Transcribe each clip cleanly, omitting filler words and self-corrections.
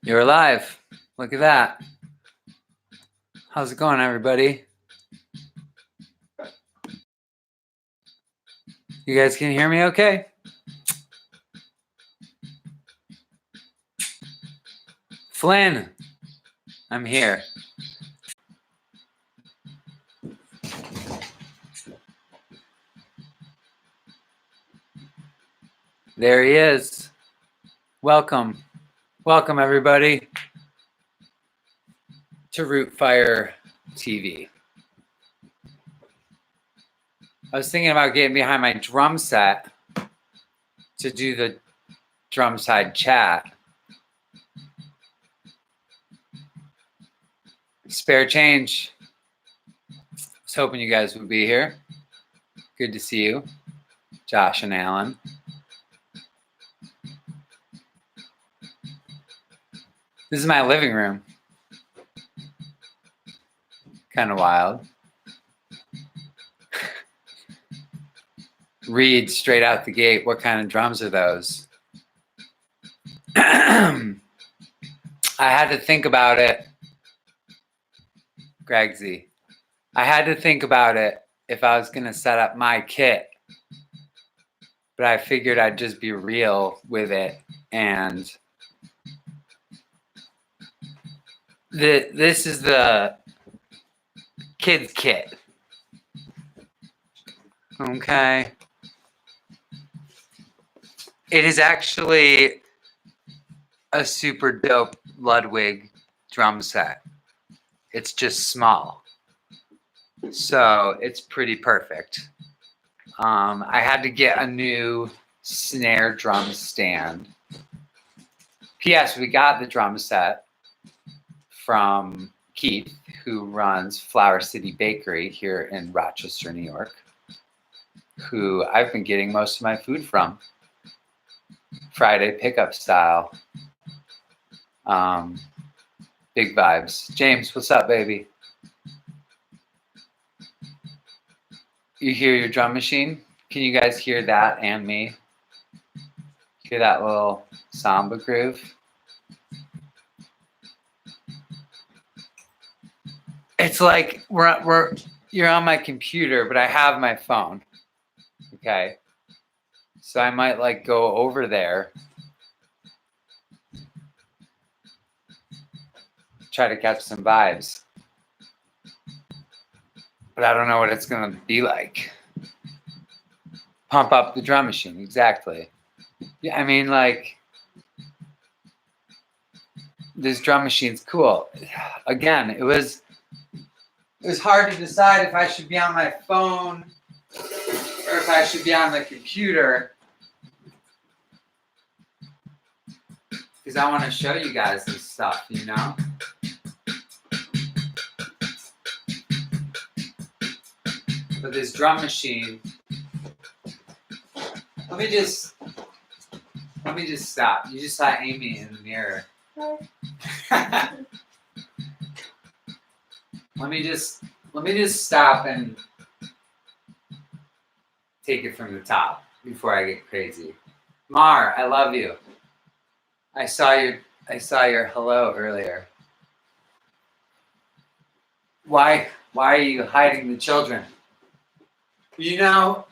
You're alive. Look at that. How's it going, everybody? You guys can hear me okay? Flynn, I'm here. There he is. Welcome. Welcome, everybody, to Rootfire TV. I was thinking about getting behind my drum set to do the Drumside chat. Spare change. I was hoping you guys would be here. Good to see you, Josh and Alan. This is my living room. Kind of wild. Read straight out the gate. What kind of drums are those? I had to think about it. Greg Z. I had to think about it if I was going to set up my kit. But I figured I'd just be real with it. And this is the kids kit. Okay. It is actually a super dope Ludwig drum set. It's just small. So it's pretty perfect. I had to get a new snare drum stand. P.S. We got the drum set from Keith, who runs Flower City Bakery here in Rochester, New York, who I've been getting most of my food from. Friday pickup style. Big vibes. James, what's up, baby? You hear your drum machine? Can you guys hear that and me? Hear that little samba groove? It's like you're on my computer, but I have my phone. Okay. So I might like go over there. Try to catch some vibes. But I don't know what it's going to be like. Pump up the drum machine, exactly. Yeah, I mean, like, this drum machine's cool. Again, it was hard to decide if I should be on my phone or if I should be on the computer. Because I want to show you guys this stuff, you know? But this drum machine, let me just stop. You just saw Amy in the mirror. Let me just stop and take it from the top before I get crazy. Mar, I love you. I saw your hello earlier. Why are you hiding the children? You know,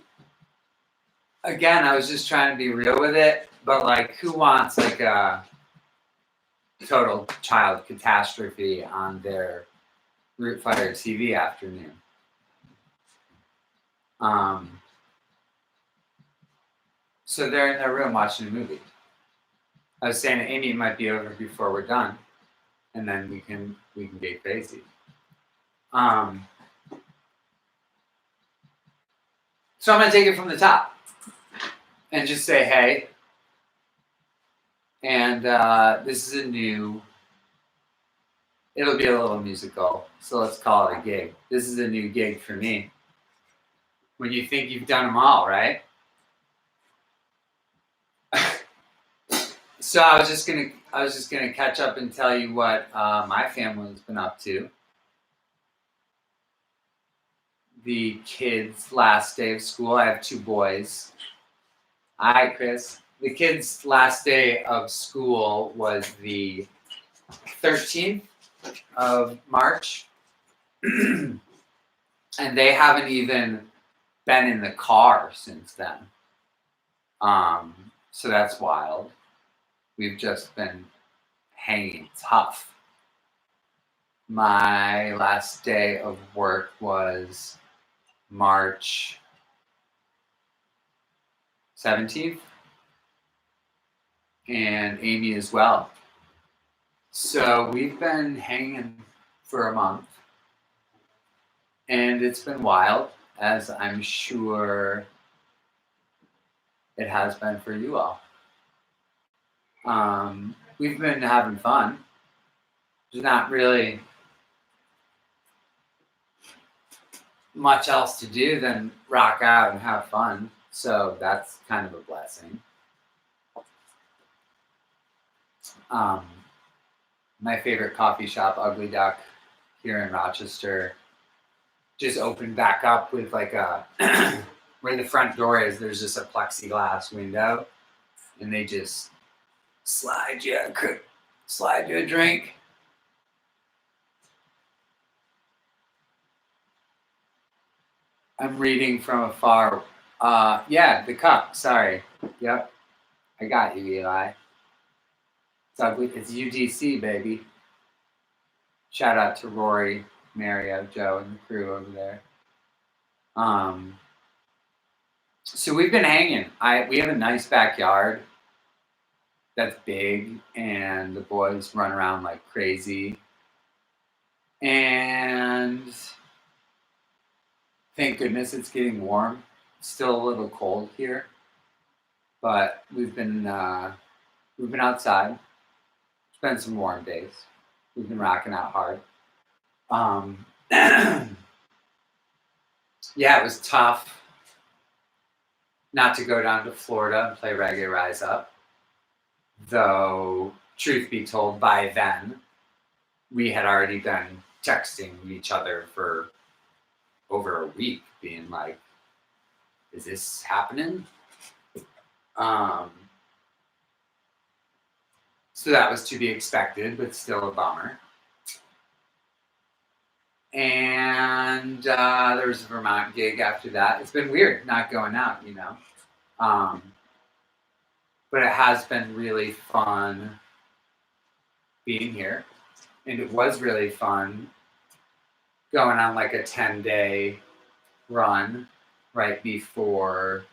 again, I was just trying to be real with it, but like, who wants like a total child catastrophe on their Rootfire TV afternoon? So they're in their room watching a movie. I was saying Amy might be over before we're done, and then we can get crazy. So I'm gonna take it from the top and just say hey. And this is it'll be a little musical, so let's call it a gig. This is a new gig for me. When you think you've done them all, right? So I was just gonna catch up and tell you what my family's been up to. The kids' last day of school. I have 2 boys. Hi, Chris. The kids' last day of school was the 13th of March. And they haven't even been in the car since then. So that's wild. We've just been hanging tough. My last day of work was March 17th, and Amy as well. So we've been hanging for a month, and it's been wild, as I'm sure it has been for you all. We've been having fun. There's not really much else to do than rock out and have fun. So that's kind of a blessing. My favorite coffee shop, Ugly Duck, here in Rochester, just opened back up with like a where the front door is. There's just a plexiglass window, and they just slide you a drink. I'm reading from afar. Yeah, the cup. Sorry. Yep. I got you, Eli. It's ugly. It's UDC, baby. Shout out to Rory, Mario, Joe, and the crew over there. So we've been hanging. We have a nice backyard that's big, and the boys run around like crazy. And thank goodness it's getting warm. It's still a little cold here, but we've been outside. It's been some warm days. We've been rocking out hard. Yeah, it was tough not to go down to Florida and play Reggae Rise Up. Though, truth be told, by then, we had already been texting each other for over a week, being like, is this happening? So that was to be expected, but still a bummer. And there was a Vermont gig after that. It's been weird not going out, you know. But it has been really fun being here. And it was really fun going on like a 10-day run right before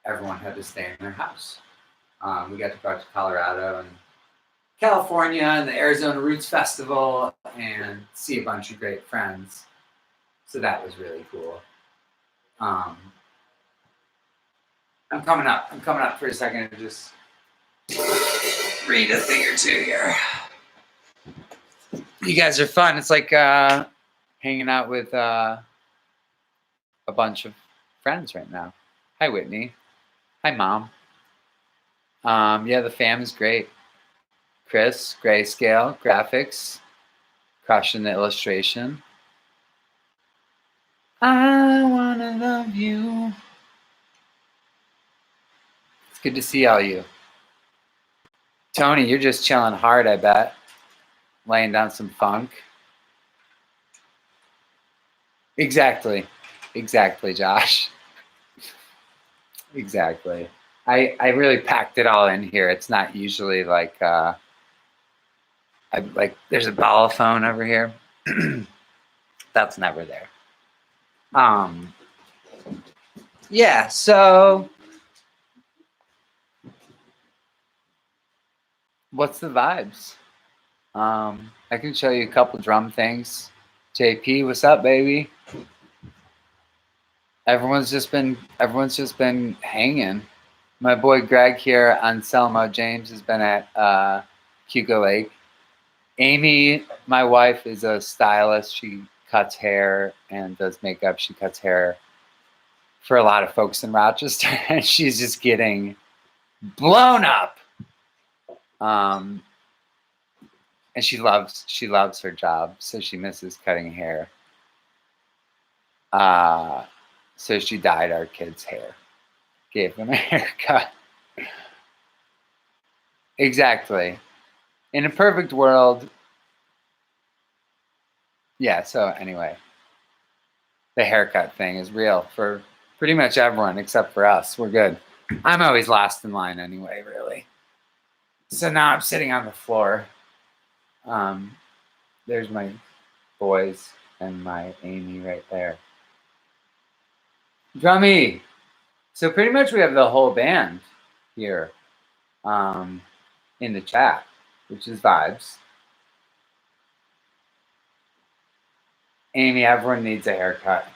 everyone had to stay in their house. We got to go out to Colorado and California and the Arizona Roots Festival and see a bunch of great friends. So that was really cool. I'm coming up for a second and just read a thing or two here. You guys are fun. It's like hanging out with a bunch of friends right now. Hi, Whitney. Hi, Mom. Yeah, the fam is great. Chris, grayscale, graphics, crushing the illustration. I wanna love you. It's good to see all you. Tony, you're just chilling hard, I bet. Laying down some funk. Exactly, Josh. Exactly. I really packed it all in here. It's not usually like there's a ballophone over here. That's never there. Yeah, so what's the vibes? I can show you a couple drum things. JP, what's up, baby? Everyone's just been hanging. My boy Greg here, Anselmo James, has been at Cuco Lake. Amy, my wife, is a stylist. She cuts hair and does makeup. She cuts hair for a lot of folks in Rochester, and she's just getting blown up. And she loves her job, so she misses cutting hair. So she dyed our kids' hair, gave them a haircut. Exactly. In a perfect world. Yeah, so anyway, the haircut thing is real for pretty much everyone except for us. We're good. I'm always last in line anyway, really. So now I'm sitting on the floor. There's my boys and my Amy right there. Drummy! So pretty much we have the whole band here in the chat, which is vibes. Amy, everyone needs a haircut.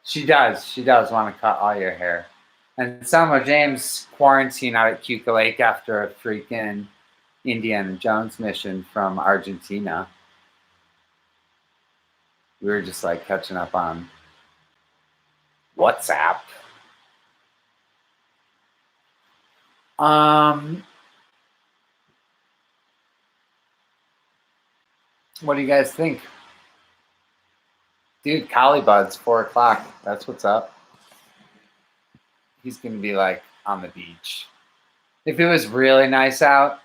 She does. She does want to cut all your hair. And Selma James quarantined out at Cuca Lake after a freaking Indiana Jones mission from Argentina. We were just like catching up on WhatsApp. What do you guys think? Dude, Collie Bud's 4 o'clock. That's what's up. He's gonna be like on the beach. If it was really nice out,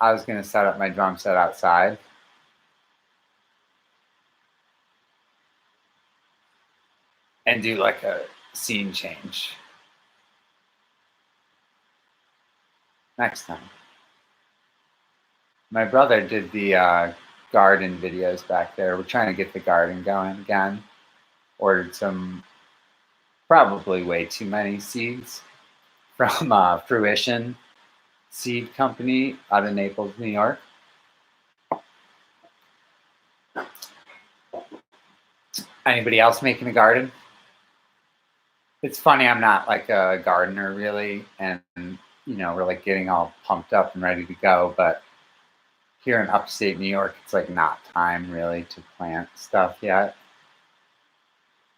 I was gonna set up my drum set outside. And do like a scene change. Next time. My brother did the garden videos back there. We're trying to get the garden going again. Ordered some, probably way too many seeds from Fruition Seed Company out of Naples, New York. Anybody else making a garden? It's funny, I'm not like a gardener really, and you know, we're like getting all pumped up and ready to go, but here in upstate New York, it's like not time really to plant stuff yet.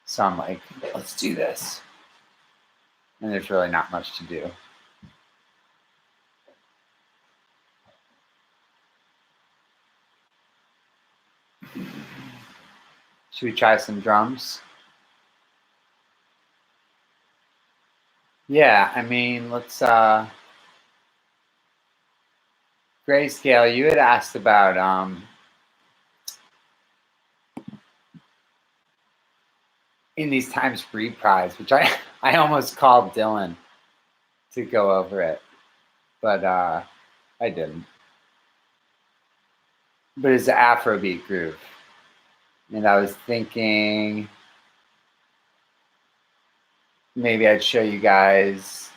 So I'm like, let's do this. And there's really not much to do. Should we try some drums? Yeah, I mean, let's Grayscale, you had asked about In These Times reprise, which I almost called Dylan to go over it, but I didn't. But it's an Afrobeat groove. And I was thinking maybe I'd show you guys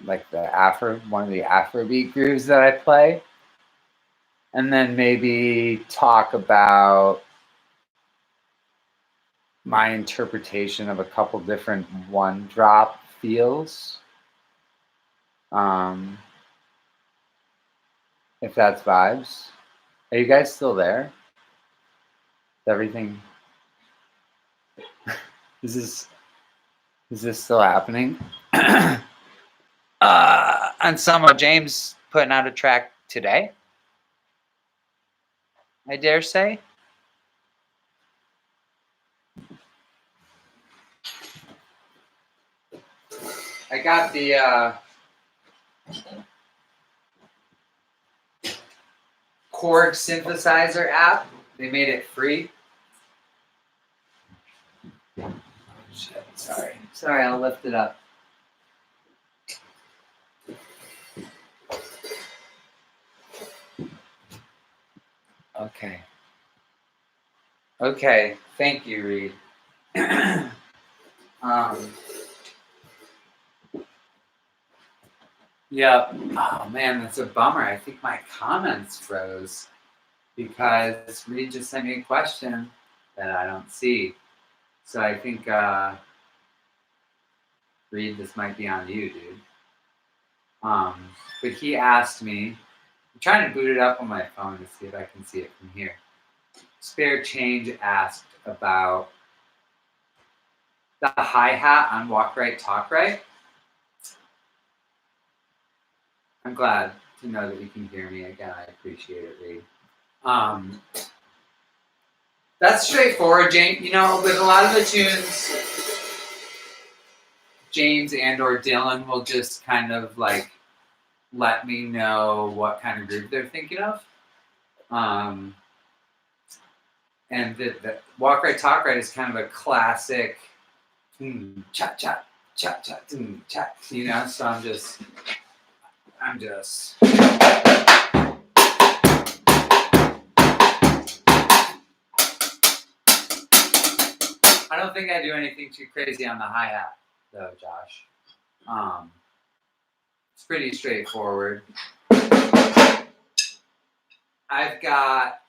like one of the Afrobeat grooves that I play. And then maybe talk about my interpretation of a couple different one drop feels. If that's vibes. Are you guys still there? Is everything is this still happening? And Selma James putting out a track today, I dare say. I got the Korg synthesizer app. They made it free. Oh, shit, sorry, I'll lift it up. Okay, thank you, Reed. Yeah. Oh man, that's a bummer. I think my comments froze because Reed just sent me a question that I don't see. So I think Reed, this might be on you, dude. But he asked me. I'm trying to boot it up on my phone to see if I can see it from here. Spare Change asked about the hi-hat on Walk Right, Talk Right. I'm glad to know that you can hear me again. I appreciate it, Reed. That's straightforward, James. You know, with a lot of the tunes, James and or Dylan will just kind of like let me know what kind of group they're thinking of. And the Walk Right Talk Right is kind of a classic chat chat chat chat chat, you know. So I'm just I don't think I do anything too crazy on the hi-hat though, Josh. It's pretty straightforward. I've got,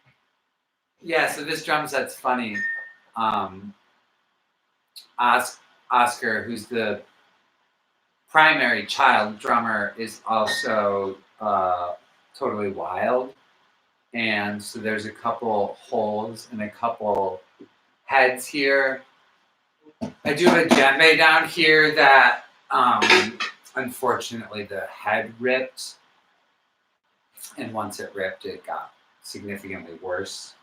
yeah, so this drum set's funny. Oscar, who's the primary child drummer, is also totally wild. And so there's a couple holes and a couple heads here. I do have a djembe down here that unfortunately the head ripped. And once it ripped, it got significantly worse.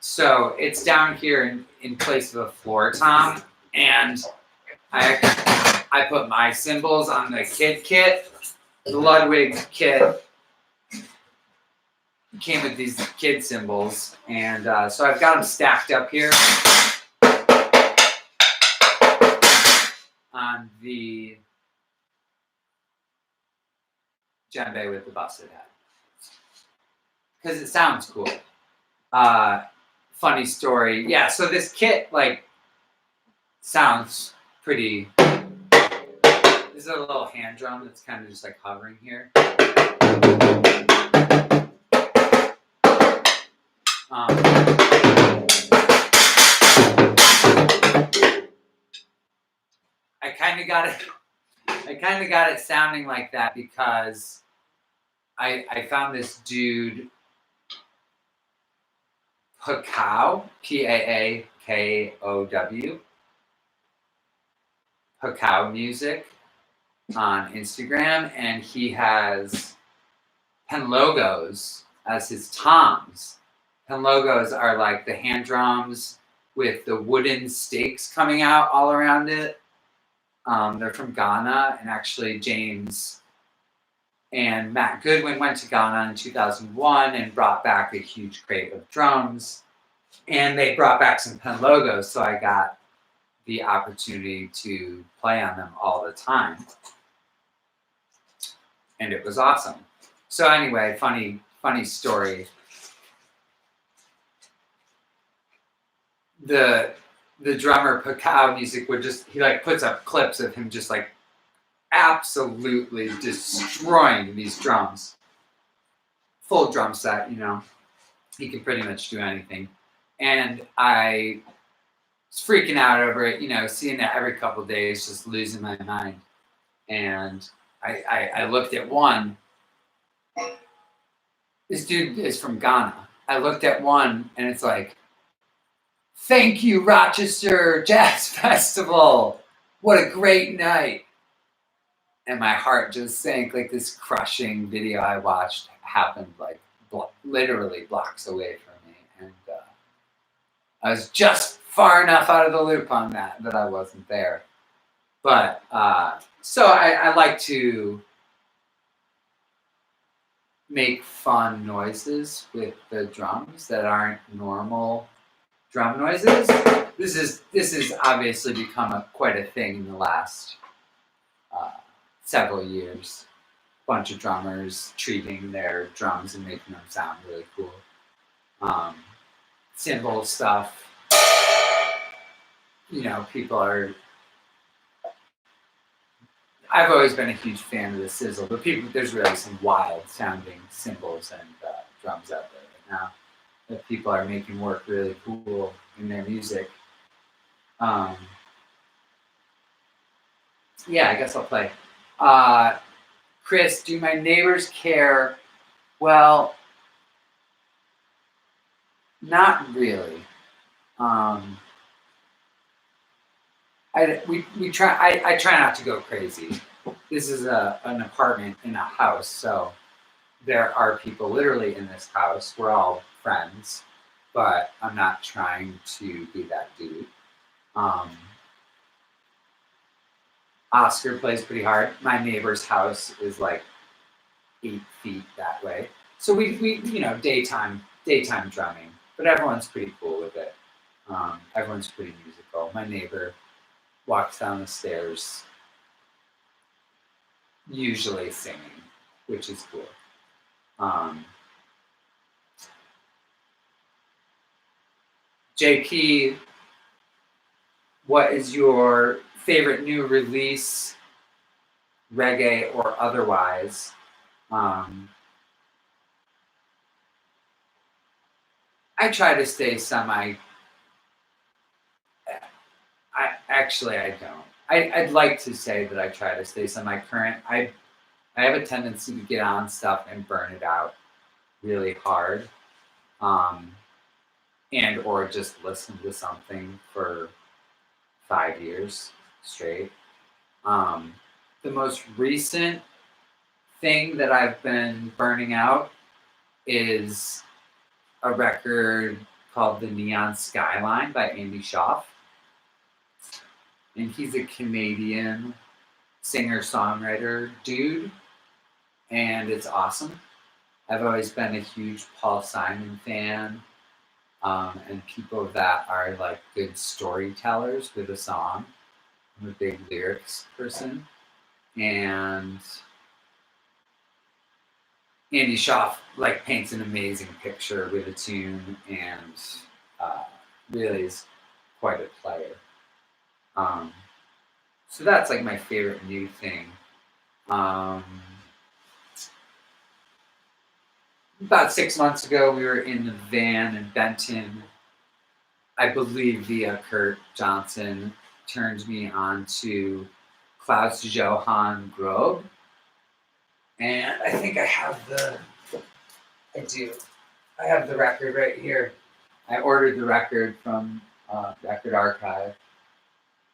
So it's down here in place of a floor tom. And I put my cymbals on the kit. The Ludwig kit came with these kid cymbals. And so I've got them stacked up here on the djembe with the busted head. Because it sounds cool. Funny story. Yeah, so this kit, like, sounds pretty... This is a little hand drum that's kind of just, like, hovering here. I kind of got it sounding like that because I found this dude, Pakaw, Paakow, Pakaw Music on Instagram, and he has pen logos as his toms. Pen logos are like the hand drums with the wooden stakes coming out all around it. They're from Ghana, and actually James and Matt Goodwin went to Ghana in 2001 and brought back a huge crate of drums, and they brought back some pen logos, so I got the opportunity to play on them all the time, and it was awesome. So anyway, funny story. The drummer Pakaw Music would he like puts up clips of him just like absolutely destroying these drums. Full drum set, you know. He can pretty much do anything. And I was freaking out over it, you know, seeing that every couple of days, just losing my mind. And I looked at one. This dude is from Ghana. I looked at one and it's like, "Thank you, Rochester Jazz Festival. What a great night." And my heart just sank. Like this crushing video I watched happened like literally blocks away from me. And I was just far enough out of the loop on that I wasn't there. But so I like to make fun noises with the drums that aren't normal drum noises. This has obviously become quite a thing in the last several years. Bunch of drummers treating their drums and making them sound really cool. Cymbal stuff. You know, people are... I've always been a huge fan of the sizzle, but there's really some wild sounding cymbals and drums out there right now that people are making work really cool in their music. Yeah, I guess I'll play. Chris, do my neighbors care? Well, not really. I try not to go crazy. This is an apartment in a house, so there are people literally in this house. We're all friends, but I'm not trying to be that dude. Oscar plays pretty hard. My neighbor's house is like 8 feet that way. So we daytime drumming, but everyone's pretty cool with it. Everyone's pretty musical. My neighbor walks down the stairs, usually singing, which is cool. JP, what is your favorite new release, reggae or otherwise? I try to stay semi. I don't. I'd like to say that I try to stay semi-current. I have a tendency to get on stuff and burn it out really hard, and or just listen to something for 5 years straight. The most recent thing that I've been burning out is a record called The Neon Skyline by Andy Schaaf. And he's a Canadian singer-songwriter dude, and it's awesome. I've always been a huge Paul Simon fan, and people that are like good storytellers with a song. I'm a big lyrics person, and Andy Schaaf like paints an amazing picture with a tune, and really is quite a player. So that's like my favorite new thing. About 6 months ago, we were in the van in Benton. I believe via Kurt Johnson turned me on to Klaus Johann Grob. And I think I have the record right here. I ordered the record from Record Archive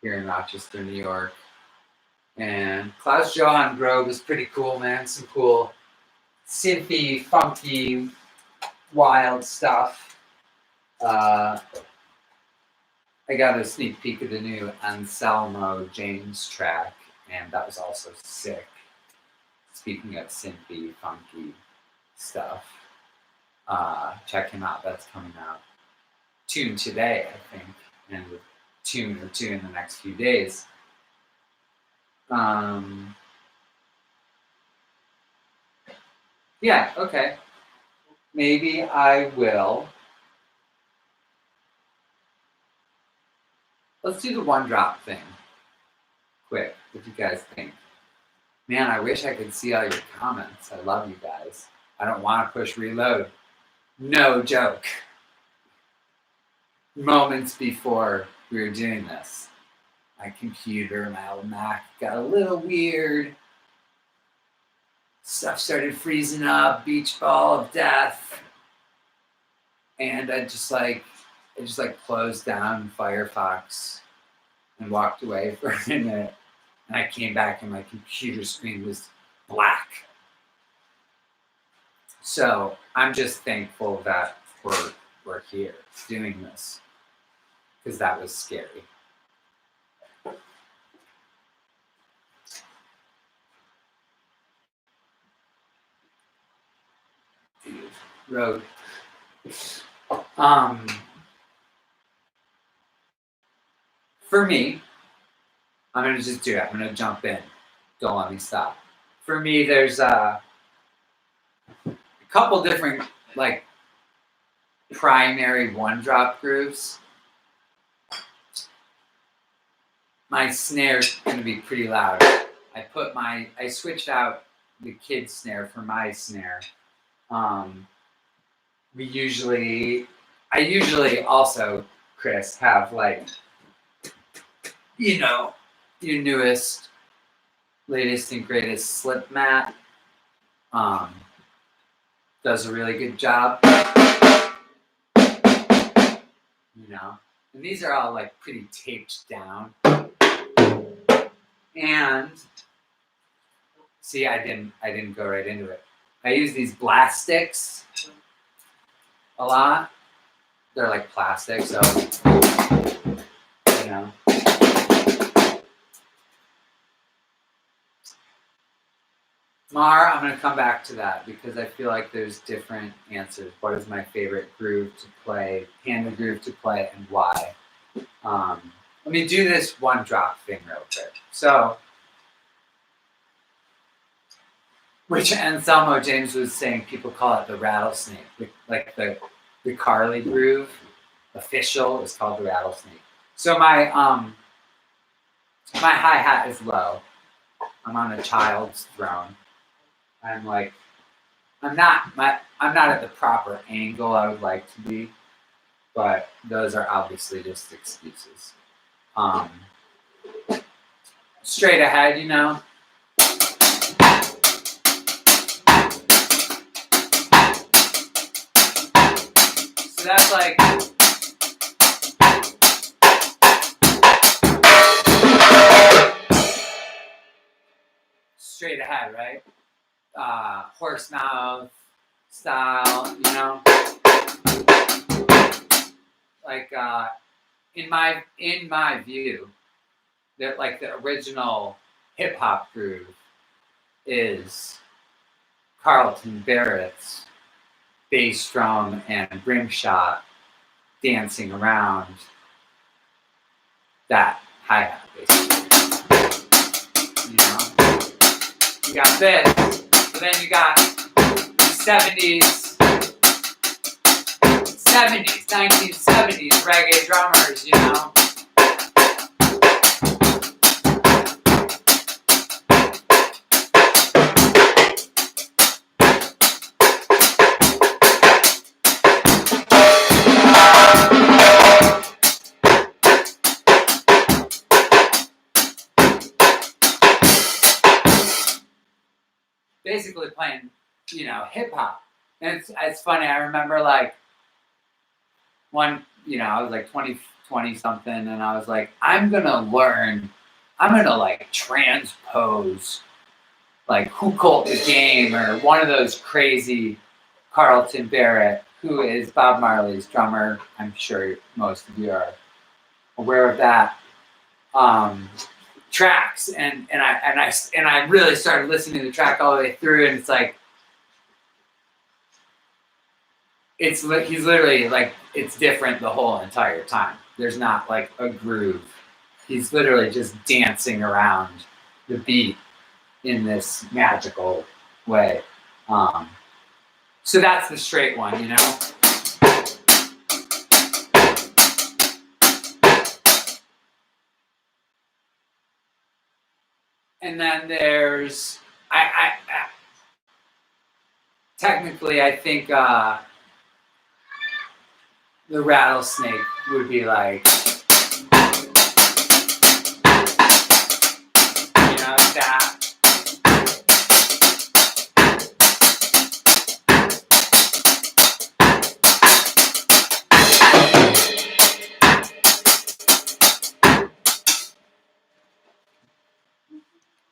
here in Rochester, New York. And Klaus Johann Grob is pretty cool, man. Some cool synthy, funky, wild stuff. I got a sneak peek of the new Anselmo James track, and that was also sick. Speaking of synthy, funky stuff, check him out. That's coming out. Tune today, I think, and a tune or two in the next few days. Yeah, okay. Maybe I will. Let's do the one drop thing. Quick, what do you guys think? Man, I wish I could see all your comments. I love you guys. I don't want to push reload. No joke. Moments before we were doing this, my computer, my old Mac got a little weird. Stuff started freezing up, beach ball of death. And I just closed down Firefox and walked away for a minute. And I came back and my computer screen was black. So I'm just thankful that we're here doing this, because that was scary. Road. For me, I'm gonna just do it. I'm gonna jump in. Don't let me stop. For me, there's a couple different like primary one-drop grooves. My snare's gonna be pretty loud. I switched out the kid snare for my snare. I usually also, Chris, have like, your newest, latest and greatest slip mat. Does a really good job. And these are all like pretty taped down. And see, I didn't go right into it. I use these blast sticks a lot. They're like plastic, so Mar, I'm going to come back to that because I feel like there's different answers. What is my favorite groove to play, Panda groove to play, and why? Let me do this one drop thing real quick. So, which Anselmo James was saying, people call it the rattlesnake, like the Carly groove. Official is called the rattlesnake. So my hi-hat is low. I'm on a child's throne. I'm not at the proper angle I would like to be, but those are obviously just excuses. Straight ahead, you know. So that's like straight ahead, right? Horse mouth style, you know. Like in my view, that like the original hip hop groove is Carlton Barrett's bass drum and rim shot dancing around that hi-hat, basically. You know? You got this, but then you got 1970s reggae drummers, you know? Basically playing, you know, hip hop. And it's funny, I remember like one, you know, I was like 20 something, and I was like, I'm gonna like transpose like Who Cult the Game or one of those crazy Carlton Barrett, who is Bob Marley's drummer. I'm sure most of you are aware of that. Tracks and I really started listening to the track all the way through, and it's like he's literally like, it's different the whole entire time. There's not like a groove. He's literally just dancing around the beat in this magical way. So that's the straight one, you know. And then there's I technically I think the rattlesnake would be like, you know, that.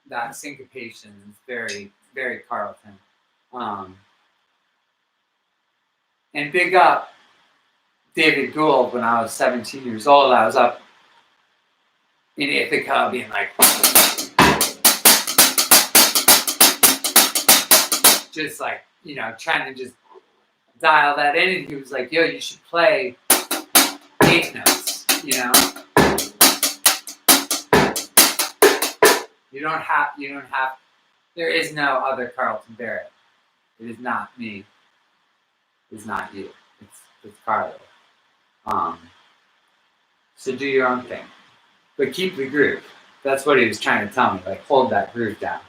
That syncopation is very, very Carlton. And big up David Gould. When I was 17 years old, I was up in Ithaca being like, just like, you know, trying to just dial that in. And he was like, yo, you should play eighth notes, you know? You don't have, there is no other Carlton Barrett. It is not me. It is not you. It's Carlo. So do your own thing. But keep the groove. That's what he was trying to tell me. Like, hold that groove down.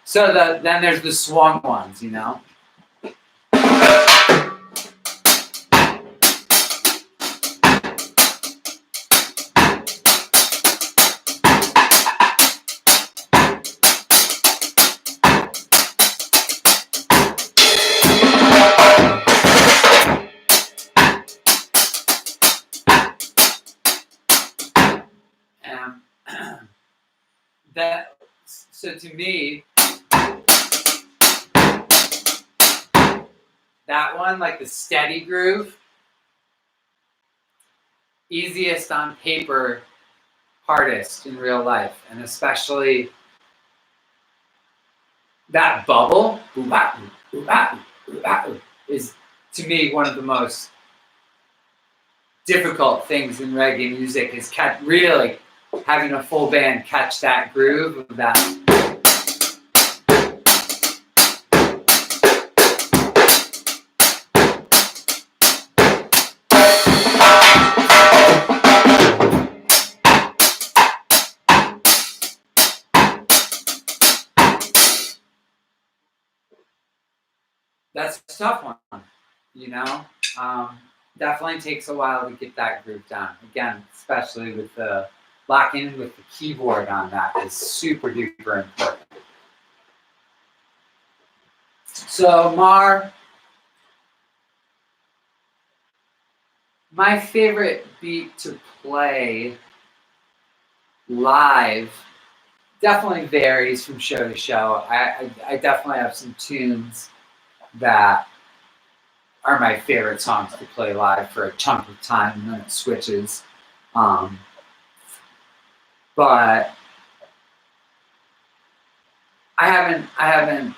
So then there's the swung ones, you know? So to me, that one, like the steady groove, easiest on paper, hardest in real life. And especially that bubble is, to me, one of the most difficult things in reggae music is really having a full band catch that groove of that. That's a tough one, you know. Definitely takes a while to get that groove down. Again, especially with the locking with the keyboard on that is super duper important. So Mar, my favorite beat to play live definitely varies from show to show. I definitely have some tunes that are my favorite songs to play live for a chunk of time, and then it switches. But I haven't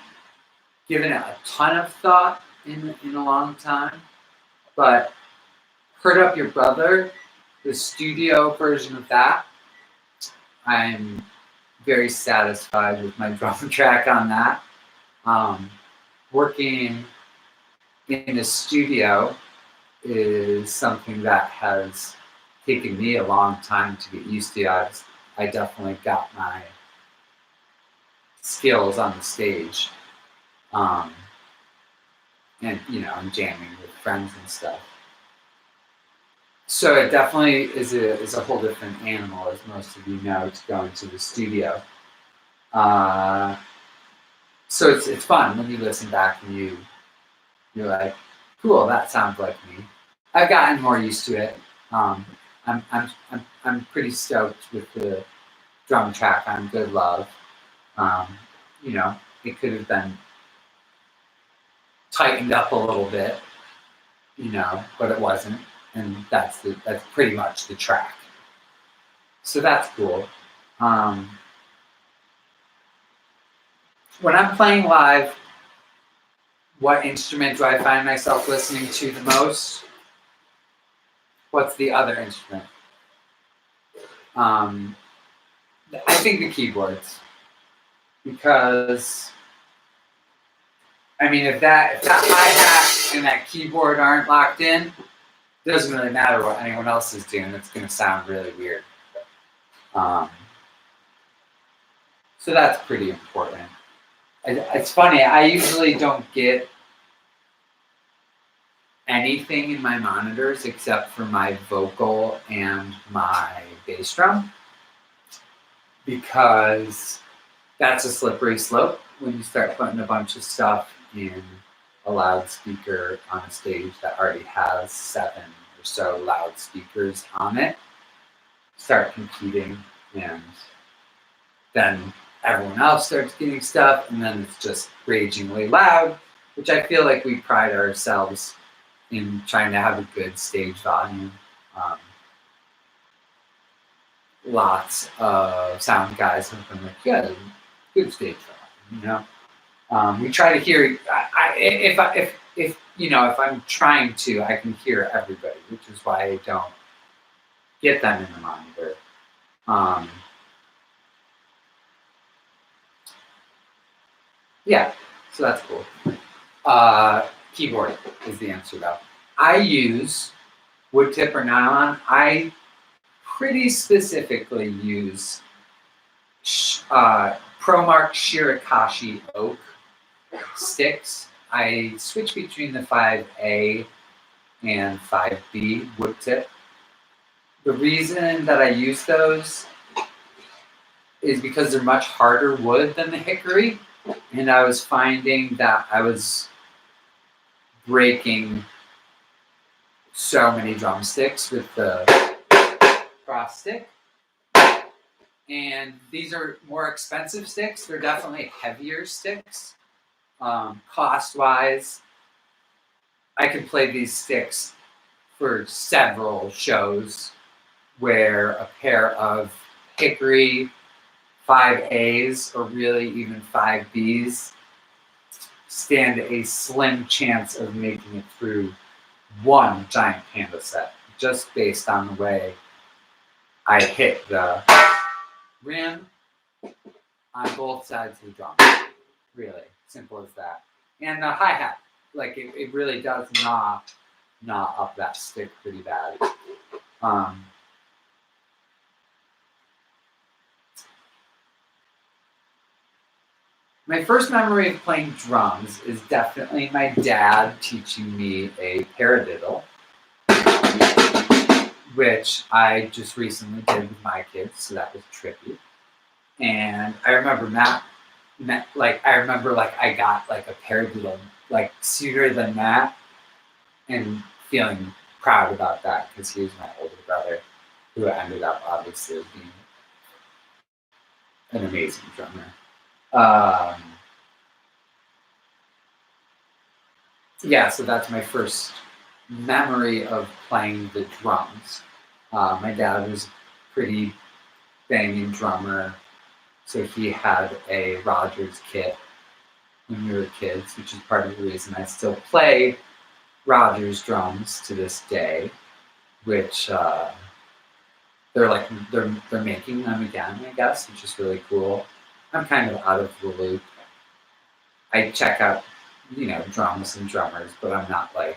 given it a ton of thought in a long time. But Hurt Up Your Brother, the studio version of that, I'm very satisfied with my drum track on that. Working in a studio is something that has taken me a long time to get used to. I definitely got my skills on the stage, and I'm jamming with friends and stuff. So it definitely is a whole different animal, as most of you know, to go into the studio. So it's fun when you listen back and you're like, cool, that sounds like me. I've gotten more used to it. I'm pretty stoked with the drum track on Good Love. It could have been tightened up a little bit, but it wasn't, and that's pretty much the track. So that's cool. When I'm playing live, what instrument do I find myself listening to the most? What's the other instrument? I think the keyboards, because if that hi-hat and that keyboard aren't locked in, it doesn't really matter what anyone else is doing. It's going to sound really weird. So that's pretty important. It's funny, I usually don't get anything in my monitors except for my vocal and my bass drum, because that's a slippery slope when you start putting a bunch of stuff in a loudspeaker on a stage that already has 7 or so loudspeakers on it. Start competing, and then everyone else starts getting stuff, and then it's just ragingly loud, which I feel like we pride ourselves in trying to have a good stage volume. Lots of sound guys have been like, yeah, good stage volume, we try to hear. If I'm trying to, I can hear everybody, which is why I don't get them in the monitor. Yeah, so that's cool. Keyboard is the answer though. I use wood tip or nylon. I pretty specifically use ProMark Shirakashi oak sticks. I switch between the 5A and 5B wood tip. The reason that I use those is because they're much harder wood than the hickory, and I was finding that I was breaking so many drumsticks with the cross stick. And these are more expensive sticks. They're definitely heavier sticks. Cost-wise, I could play these sticks for several shows, where a pair of hickory 5As or really even 5Bs stand a slim chance of making it through one Giant Panda set, just based on the way I hit the rim on both sides of the drum. Really simple as that. And the hi-hat, like it really does gnaw up that stick pretty bad. My first memory of playing drums is definitely my dad teaching me a paradiddle, which I just recently did with my kids, so that was trippy. And I remember I got like a paradiddle like sooner than that, and feeling proud about that because he was my older brother, who ended up obviously being an amazing drummer. Yeah, so that's my first memory of playing the drums. My dad was a pretty banging drummer, so he had a Rogers kit when we were kids, which is part of the reason I still play Rogers drums to this day, which they're making them again, I guess, which is really cool. I'm kind of out of the loop. I check out, drums and drummers, but I'm not like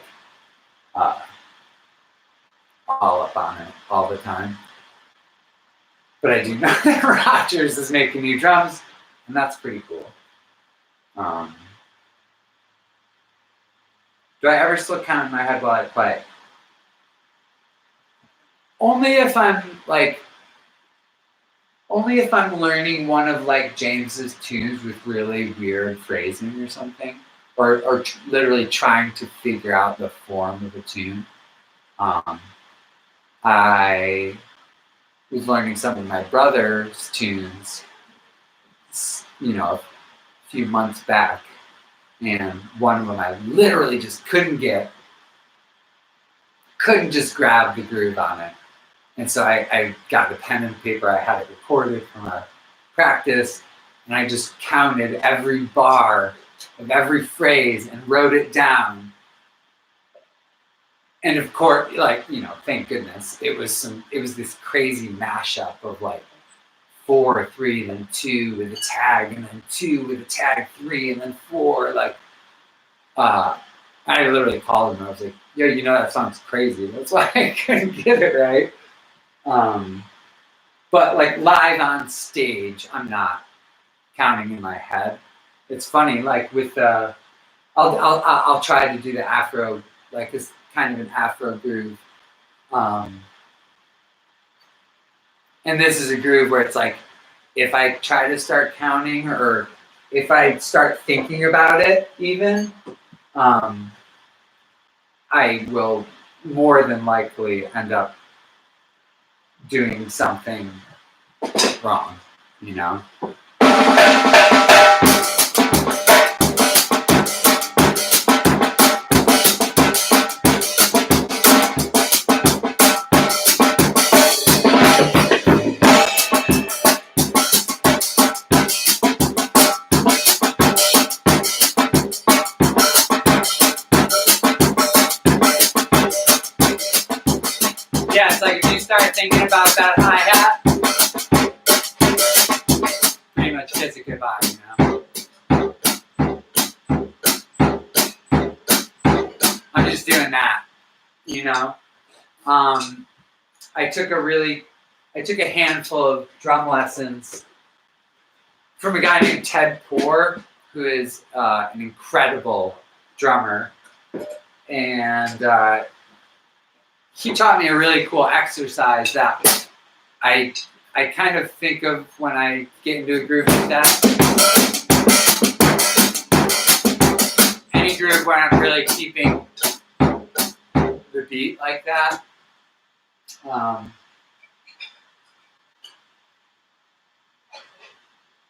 all up on it all the time. But I do know that Rogers is making new drums, and that's pretty cool. Do I ever still count in my head while I play? Only if I'm learning one of like James's tunes with really weird phrasing or something, or literally trying to figure out the form of a tune. I was learning some of my brother's tunes, a few months back, and one of them I literally just couldn't just grab the groove on it. And so I got a pen and paper, I had it recorded from a practice, and I just counted every bar of every phrase and wrote it down. And of course, thank goodness, it was this crazy mashup of like 4, 3, then 2 with a tag, and then 2 with a tag 3, and then 4. I literally called him and I was like, yo, that song's crazy. That's why I couldn't get it right. But like live on stage, I'm not counting in my head. It's funny, like with I'll try to do the Afro, like this kind of an Afro groove. And this is a groove where it's like, if I try to start counting or if I start thinking about it even, I will more than likely end up doing something wrong, Yeah, it's like if you start thinking about that hi-hat, pretty much kiss it goodbye, I'm just doing that, I took a handful of drum lessons from a guy named Ted Poor, who is an incredible drummer, and he taught me a really cool exercise that I kind of think of when I get into a groove like that. Any groove where I'm really keeping the beat like that.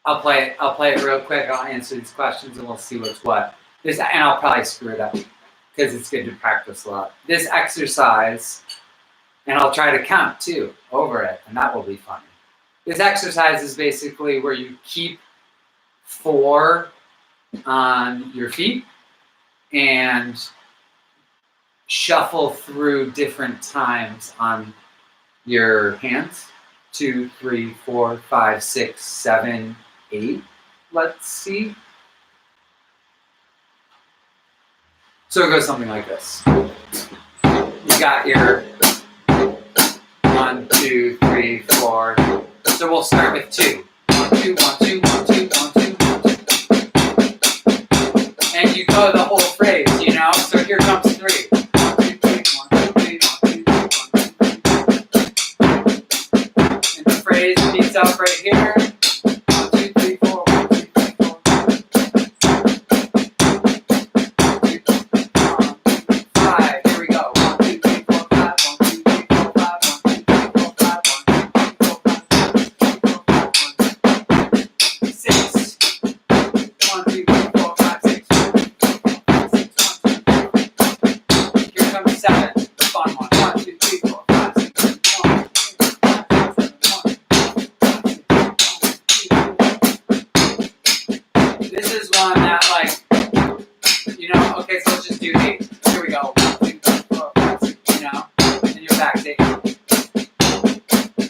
I'll play it real quick. I'll answer these questions and we'll see what's what. And I'll probably screw it up because it's good to practice a lot. This exercise, and I'll try to count too over it, and that will be funny. This exercise is basically where you keep 4 on your feet and shuffle through different times on your hands. 2, 3, 4, 5, 6, 7, 8. Let's see. So it goes something like this. You got your 1, 2, 3, 4. So we'll start with 2. 1, 2, 1, 2, 1, 2, 1, 2, 1, 2. And you go the whole phrase, you know? So here comes 3. 1, 2, 3, 1, 2, 3, 1, 2, 3, 1, 2, 3. And the phrase beats up right here. 1, 2, 3, 4, 1, 2, 3, 4. 5. Here we go. 1, 2, 3, 4, 5. 1, 2, 3, 4, 5. 1, 2, 3, 4, 5. 1, 2, 3, 4, 5. 6. 1, 2, 3, 4, 5, 6. Here comes 7. Fun one. 1, 2, 3, 4, 5, 6, 7, 1. This is one that, like, you know, okay, so let's just do 8. Here we go. 1, 2, 3, 4, 5, 6, you know, and you're back to 8.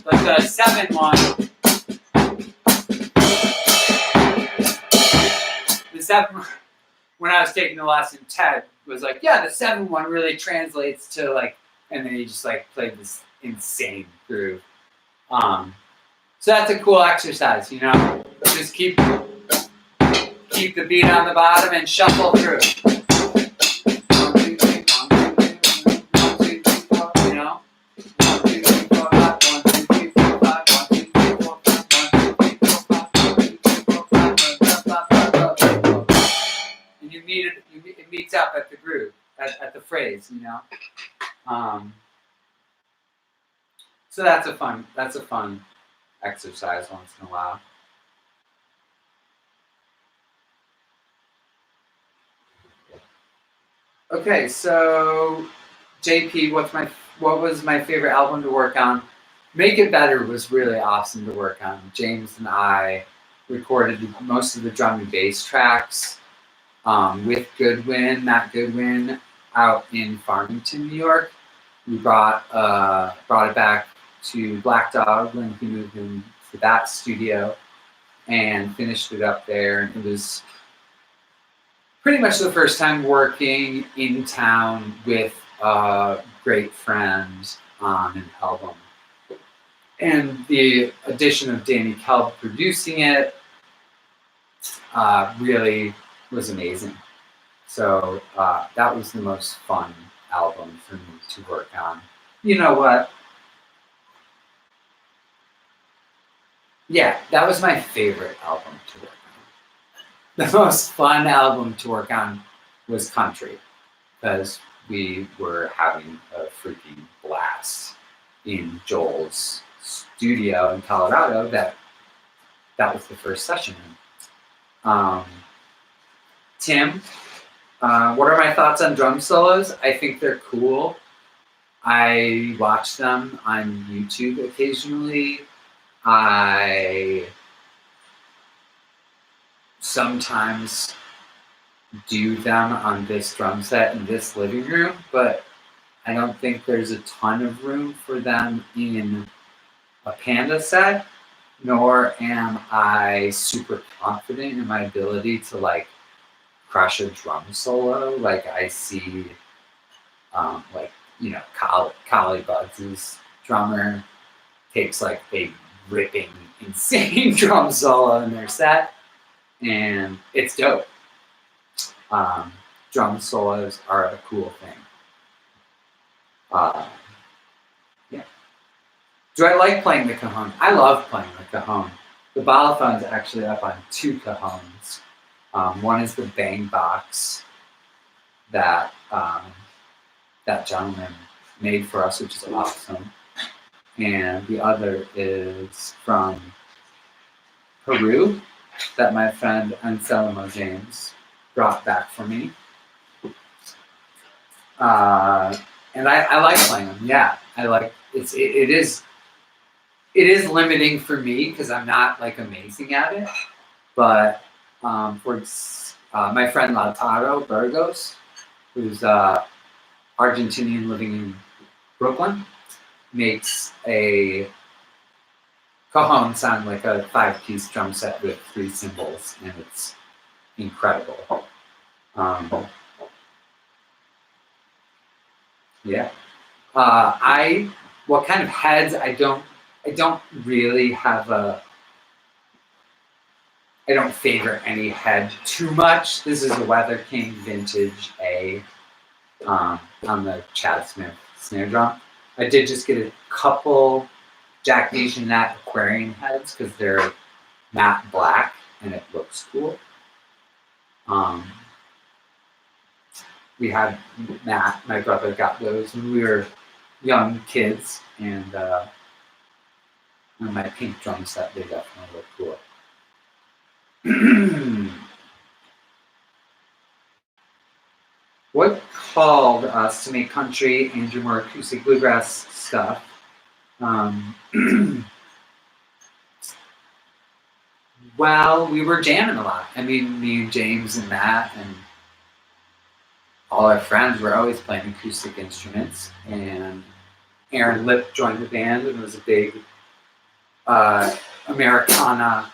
But the 7 one, the 7, when I was taking the lesson, Ted was like, yeah, the 7 one really translates to, like, and then he just, like, played this insane groove. So that's a cool exercise, you know? Just keep the beat on the bottom and shuffle through. 1, 2, 3, 1, 2, 3, 1, 2, 3, 4, you know? 1, 2, 3, 4, 5, 1, 2, 3, 4, 5, 1, 2, 3, 4, 5, 1, 2, 3, 4, 5, 1, 2, 3, 4, 5, and you meet it, it meets up at the groove, at the phrase, you know? So that's a fun exercise once in a while. Okay, so JP, what was my favorite album to work on? Make It Better was really awesome to work on. James and I recorded most of the drum and bass tracks with Matt Goodwin, out in Farmington, New York. We brought it back to Black Dog when he moved into that studio and finished it up there. And it was pretty much the first time working in town with a great friend on an album. And the addition of Danny Kelb producing it really was amazing. So that was the most fun album for me to work on. You know what? Yeah, that was my favorite album to work on. The most fun album to work on was Country, because we were having a freaking blast in Joel's studio in Colorado. That was the first session. Tim, what are my thoughts on drum solos? I think they're cool. I watch them on YouTube occasionally. I sometimes do them on this drum set in this living room, but I don't think there's a ton of room for them in a Panda set, nor am I super confident in my ability to, like, crush a drum solo. Like, I see, like, you know, Collie Buds' drummer takes, like, a ripping, insane drum solo in their set, and it's dope. Drum solos are a cool thing. Yeah. Do I like playing the cajon? I love playing the cajon. The balafón's actually up on 2 cajons. One is the bang box that that gentleman made for us, which is awesome. And the other is from Peru that my friend Anselmo James brought back for me. And I like playing them. Yeah, I like it is limiting for me because I'm not, like, amazing at it. But my friend Lautaro Burgos, who's Argentinian living in Brooklyn, makes a cajon sound like a 5-piece drum set with 3 cymbals, and it's incredible. Yeah. What kind of heads? I don't really have I don't favor any head too much. This is a Weather King Vintage A on the Chad Smith snare drum. I did just get a couple Jack Nation Nat Aquarian heads because they're matte black and it looks cool. We had Matt, my brother, got those when we were young kids, and on my pink drum set, they definitely look cool. What called us to make country and do more acoustic bluegrass stuff? Well, we were jamming a lot. I mean, me and James and Matt and all our friends were always playing acoustic instruments. And Aaron Lip joined the band and was a big Americana,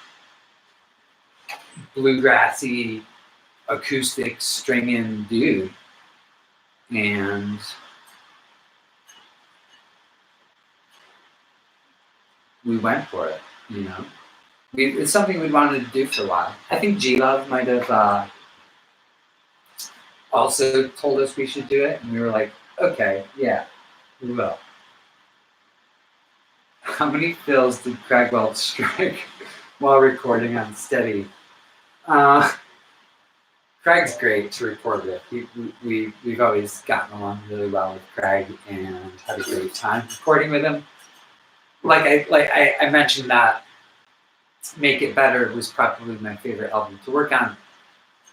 bluegrassy, acoustic stringing dude. And we went for it, you know. It's something we wanted to do for a while. I think G-Love might have also told us we should do it, and we were like, okay, yeah, we will. How many fills did Craig Welch strike while recording on Steady? Craig's great to record with. We've always gotten along really well with Craig and had a great time recording with him. Like I mentioned that Make It Better was probably my favorite album to work on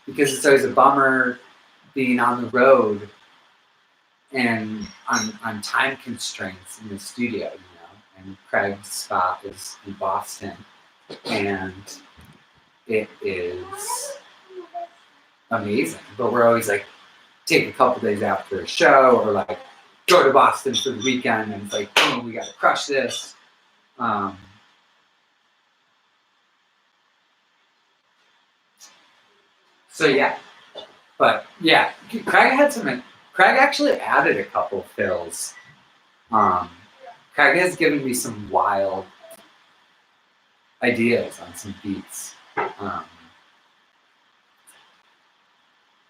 because it's always a bummer being on the road and on time constraints in the studio, you know. And Craig's spot is in Boston, and it is amazing. But we're always like, take a couple days after a show, or like go to Boston for the weekend, and it's like, oh, we got to crush this. So yeah, but yeah, Craig actually added a couple fills. Craig has given me some wild ideas on some beats.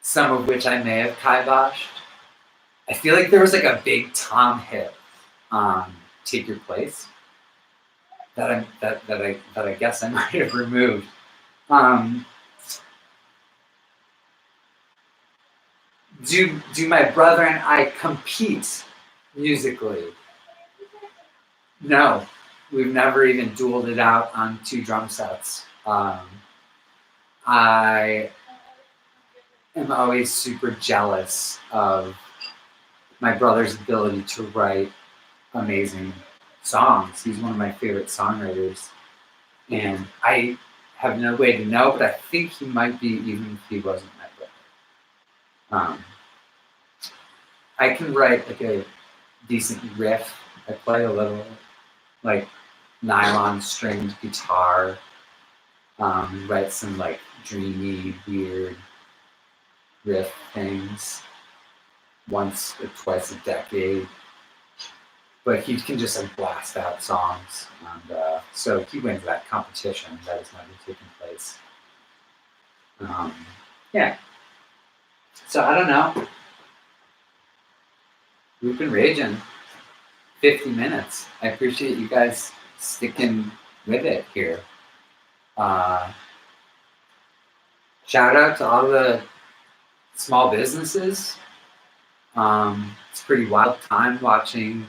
Some of which I may have kiboshed. I feel like there was like a big Tom hit on Take Your Place that I guess I might have removed. Do my brother and I compete musically? No, we've never even dueled it out on 2 drum sets. I am always super jealous of my brother's ability to write amazing songs. He's one of my favorite songwriters, and I have no way to know, but I think he might be, even if he wasn't my brother. I can write like a decent riff. I play a little like nylon stringed guitar, write some like dreamy, weird riff things once or twice a decade. But he can just like blast out songs, and so he wins that competition. That has never taken place. Yeah. So I don't know. We've been raging 50 minutes. I appreciate you guys sticking with it here. Shout out to all the small businesses. It's a pretty wild time watching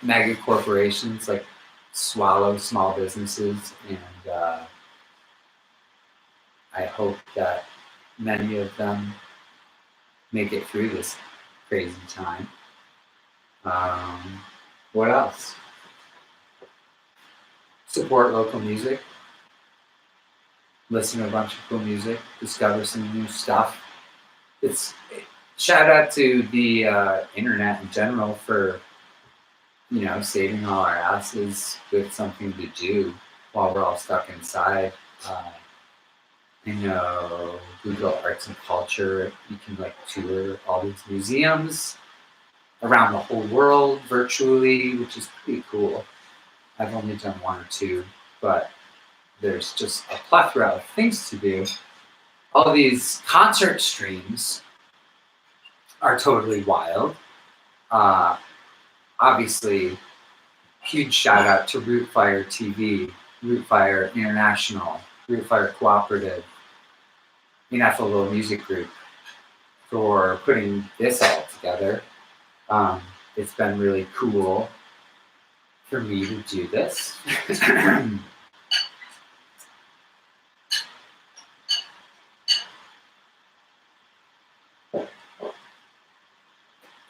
mega corporations like swallow small businesses, and I hope that many of them make it through this crazy time. What else? Support local music. listen to a bunch of cool music, discover some new stuff. Shout out to the internet in general for, saving all our asses with something to do while we're all stuck inside. Google Arts and Culture, you can tour all these museums around the whole world virtually, which is pretty cool. I've only done one or two, but there's just a plethora of things to do. All these concert streams are totally wild. Obviously, huge shout out to Rootfire TV, Rootfire International, Rootfire Cooperative, Ineffable Music Group for putting this all together. It's been really cool for me to do this.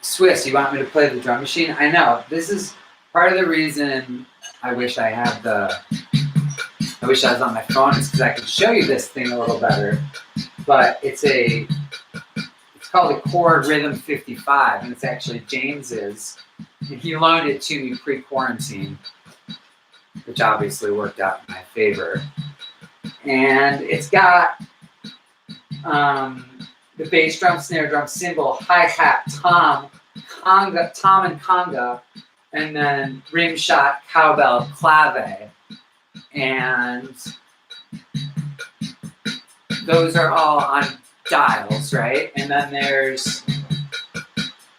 Swiss, you want me to play the drum machine? I know. This is part of the reason I wish I was on my phone, is because I could show you this thing a little better. But it's called a Chord Rhythm 55, and it's actually James's. And he loaned it to me pre-quarantine, which obviously worked out in my favor. And it's got the bass drum, snare drum, cymbal, hi-hat, tom and conga, and then rim shot, cowbell, clave. And those are all on dials, right? And then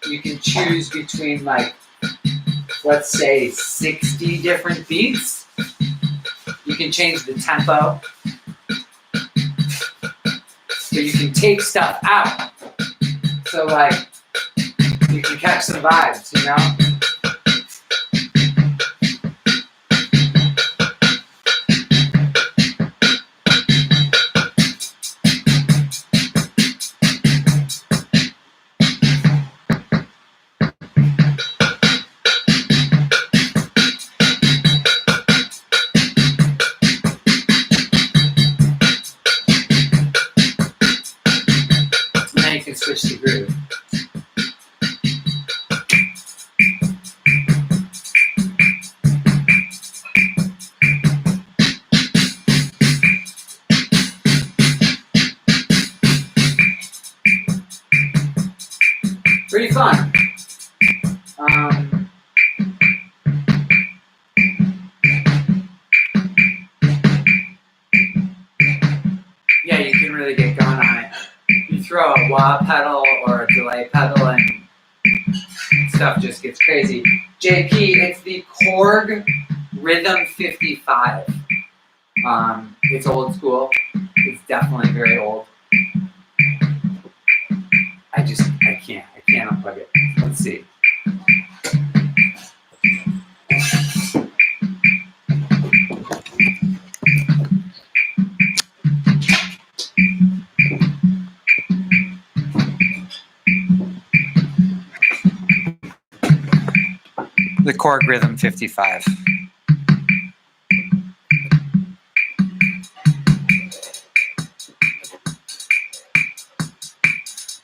you can choose between let's say 60 different beats. You can change the tempo. So you can take stuff out. So you can catch some vibes, And then you can switch the groove. Pretty fun. Yeah, you can really get going on it. You throw a wah pedal or a delay pedal and stuff just gets crazy. JP, it's the Korg Rhythm 55. It's old school. It's definitely very old. I can't unplug it. Let's see. The Korg Rhythm 55.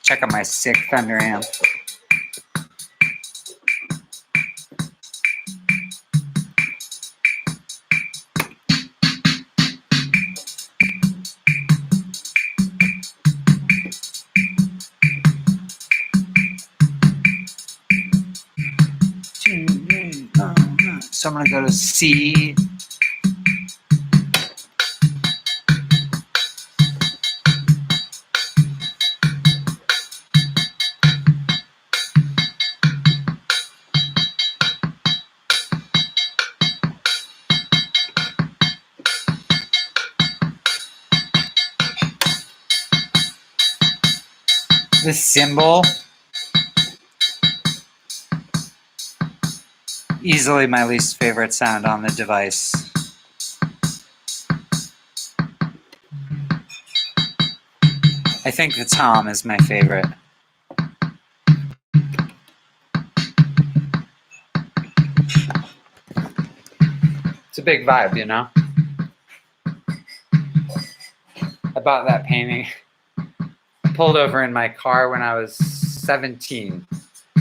Check out my sick Fender amp. So I'm going to go to C. This cymbal, easily my least favorite sound on the device. I think the tom is my favorite. It's a big vibe, you know? bought that painting. Pulled over in my car when I was 17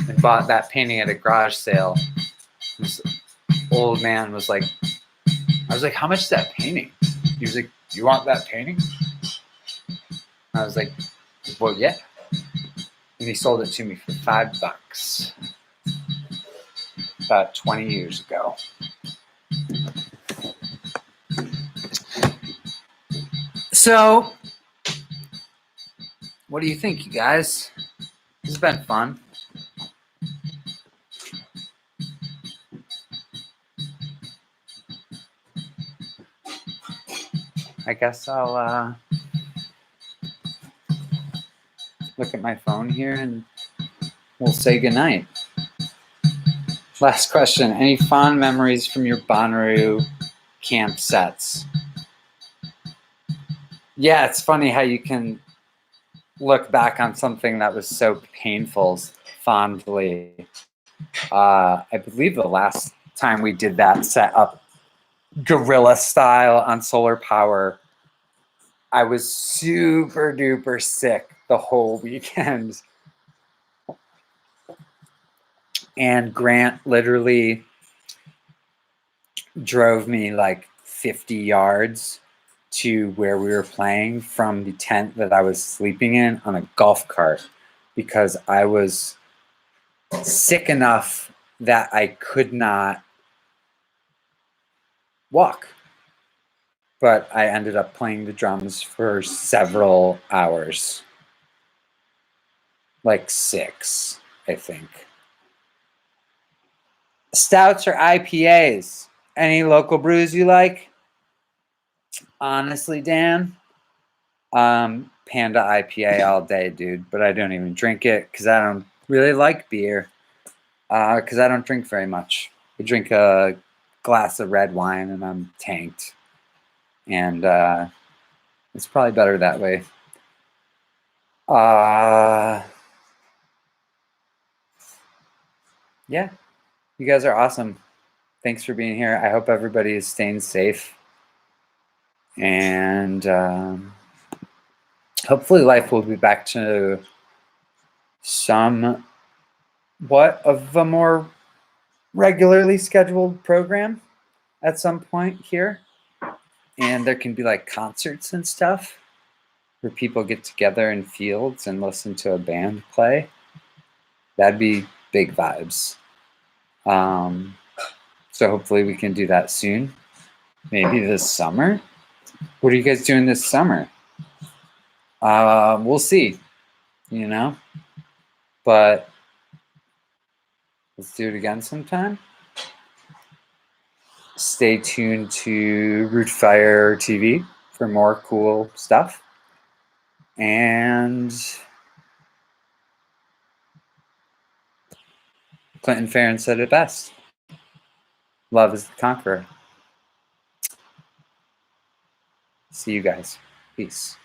and bought that painting at a garage sale. This old man was like, I was like, how much is that painting? He was like, you want that painting? I was like, well, yeah. And he sold it to me for $5 about 20 years ago. So, what do you think, you guys? This has been fun. I guess I'll look at my phone here and we'll say goodnight. Last question. Any fond memories from your Bonnaroo camp sets? Yeah, it's funny how you can look back on something that was so painful fondly. I believe the last time we did that set up guerrilla style on solar power, I was super duper sick the whole weekend. And Grant literally drove me like 50 yards to where we were playing from the tent that I was sleeping in on a golf cart because I was sick enough that I could not walk. But I ended up playing the drums for several hours. Like 6, I think. Stouts or IPAs? Any local brews you like? Honestly, Dan, Panda IPA all day, dude. But I don't even drink it because I don't really like beer. Because I don't drink very much. I drink a glass of red wine and I'm tanked. And it's probably better that way. Yeah, you guys are awesome. Thanks for being here. I hope everybody is staying safe. And hopefully life will be back to somewhat of a more regularly scheduled program at some point here. And there can be like concerts and stuff where people get together in fields and listen to a band play. That'd be big vibes. So hopefully we can do that soon. Maybe this summer. What are you guys doing this summer? We'll see, you know, but let's do it again sometime. Stay tuned to Rootfire TV for more cool stuff. And Clinton Farron said it best. Love is the conqueror. See you guys. Peace.